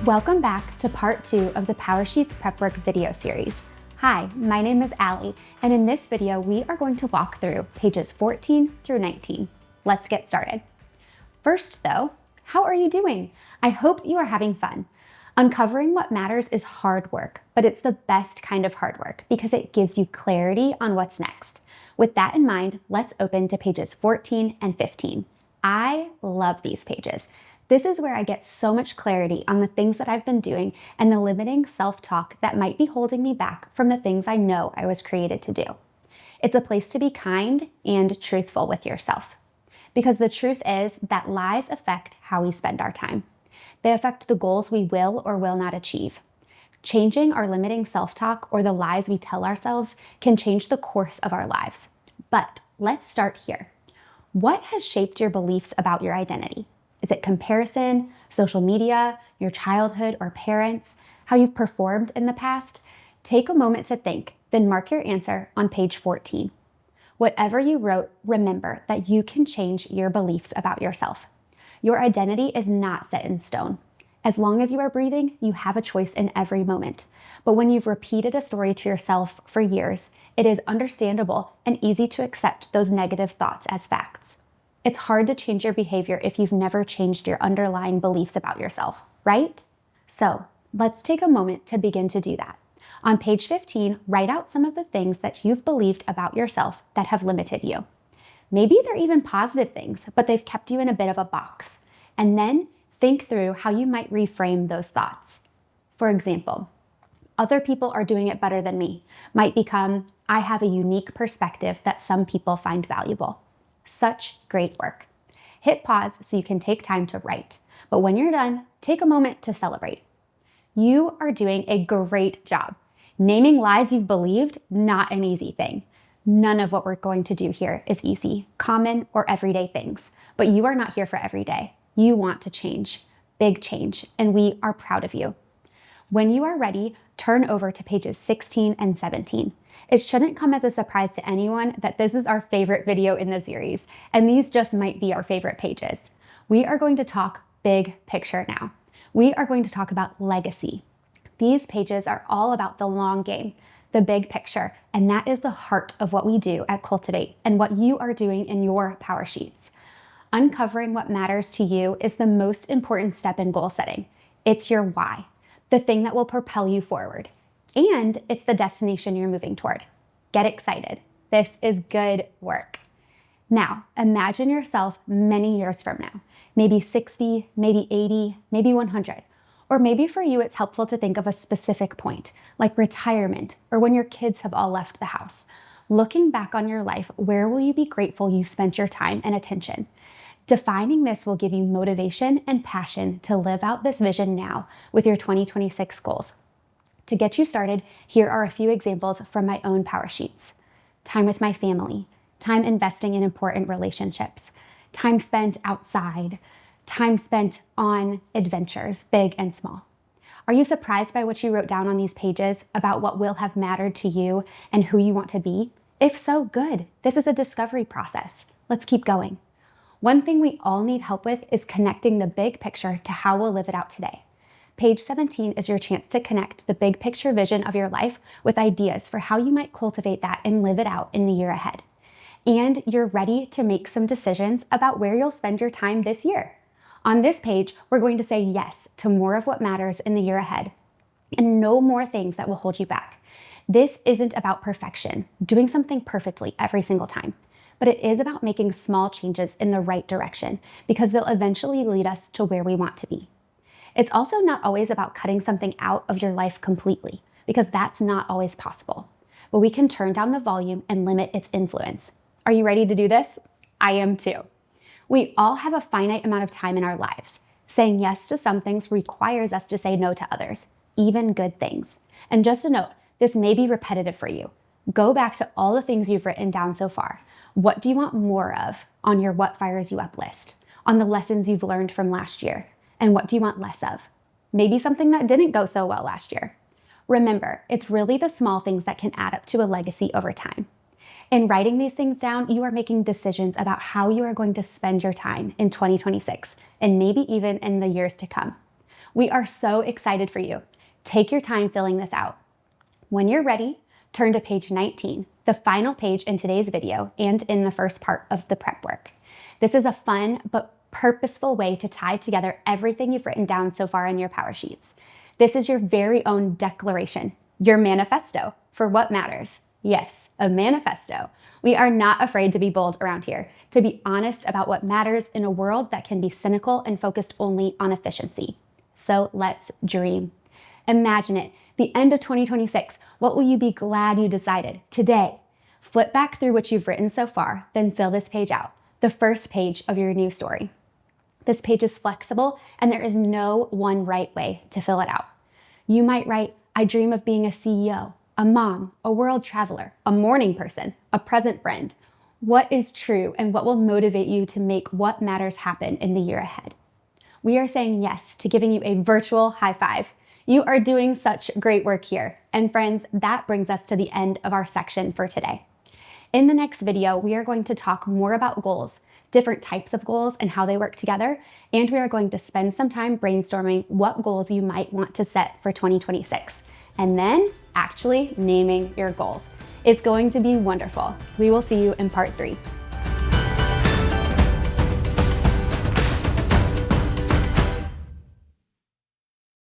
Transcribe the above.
Welcome back to part 2 of the PowerSheets Prep Work video series. Hi, my name is Allie, and in this video, we are going to walk through pages 14 through 19. Let's get started. First though, how are you doing? I hope you are having fun. Uncovering what matters is hard work, but it's the best kind of hard work because it gives you clarity on what's next. With that in mind, let's open to pages 14 and 15. I love these pages. This is where I get so much clarity on the things that I've been doing and the limiting self-talk that might be holding me back from the things I know I was created to do. It's a place to be kind and truthful with yourself. Because the truth is that lies affect how we spend our time. They affect the goals we will or will not achieve. Changing our limiting self-talk or the lies we tell ourselves can change the course of our lives. But let's start here. What has shaped your beliefs about your identity? Is it comparison, social media, your childhood or parents, how you've performed in the past? Take a moment to think, then mark your answer on page 14. Whatever you wrote, remember that you can change your beliefs about yourself. Your identity is not set in stone. As long as you are breathing, you have a choice in every moment. But when you've repeated a story to yourself for years, it is understandable and easy to accept those negative thoughts as facts. It's hard to change your behavior if you've never changed your underlying beliefs about yourself, right? So let's take a moment to begin to do that. On page 15, write out some of the things that you've believed about yourself that have limited you. Maybe they're even positive things, but they've kept you in a bit of a box. And then think through how you might reframe those thoughts. For example, other people are doing it better than me might become, I have a unique perspective that some people find valuable. Such great work. Hit pause so you can take time to write. But when you're done, take a moment to celebrate. You are doing a great job. Naming lies you've believed, not an easy thing. None of what we're going to do here is easy, common, or everyday things. But you are not here for every day. You want to change, big change, and we are proud of you. When you are ready, turn over to pages 16 and 17. It shouldn't come as a surprise to anyone that this is our favorite video in the series, and these just might be our favorite pages. We are going to talk big picture now. We are going to talk about legacy. These pages are all about the long game, the big picture, and that is the heart of what we do at Cultivate and what you are doing in your PowerSheets. Uncovering what matters to you is the most important step in goal setting. It's your why, the thing that will propel you forward. And it's the destination you're moving toward. Get excited. This is good work. Now, imagine yourself many years from now, maybe 60, maybe 80, maybe 100. Or maybe for you, it's helpful to think of a specific point, like retirement or when your kids have all left the house. Looking back on your life, where will you be grateful you spent your time and attention? Defining this will give you motivation and passion to live out this vision now with your 2026 goals. To get you started, here are a few examples from my own PowerSheets. Time with my family, time investing in important relationships, time spent outside, time spent on adventures, big and small. Are you surprised by what you wrote down on these pages about what will have mattered to you and who you want to be? If so, good. This is a discovery process. Let's keep going. One thing we all need help with is connecting the big picture to how we'll live it out today. Page 17 is your chance to connect the big picture vision of your life with ideas for how you might cultivate that and live it out in the year ahead. And you're ready to make some decisions about where you'll spend your time this year. On this page, we're going to say yes to more of what matters in the year ahead and no more things that will hold you back. This isn't about perfection, doing something perfectly every single time, but it is about making small changes in the right direction because they'll eventually lead us to where we want to be. It's also not always about cutting something out of your life completely, because that's not always possible. But we can turn down the volume and limit its influence. Are you ready to do this? I am too. We all have a finite amount of time in our lives. Saying yes to some things requires us to say no to others, even good things. And just a note, this may be repetitive for you. Go back to all the things you've written down so far. What do you want more of on your what fires you up list? On the lessons you've learned from last year? And what do you want less of? Maybe something that didn't go so well last year. Remember, it's really the small things that can add up to a legacy over time. In writing these things down, you are making decisions about how you are going to spend your time in 2026 and maybe even in the years to come. We are so excited for you. Take your time filling this out. When you're ready, turn to page 19, the final page in today's video and in the first part of the prep work. This is a fun but purposeful way to tie together everything you've written down so far in your PowerSheets. This is your very own declaration, your manifesto for what matters. Yes, a manifesto. We are not afraid to be bold around here, to be honest about what matters in a world that can be cynical and focused only on efficiency. So let's dream. Imagine it, the end of 2026. What will you be glad you decided today? Flip back through what you've written so far, then fill this page out, the first page of your new story. This page is flexible and there is no one right way to fill it out. You might write, I dream of being a CEO, a mom, a world traveler, a morning person, a present friend. What is true and what will motivate you to make what matters happen in the year ahead? We are saying yes to giving you a virtual high five. You are doing such great work here. And friends, that brings us to the end of our section for today. In the next video, we are going to talk more about goals, different types of goals and how they work together. And we are going to spend some time brainstorming what goals you might want to set for 2026. And then actually naming your goals. It's going to be wonderful. We will see you in part 3.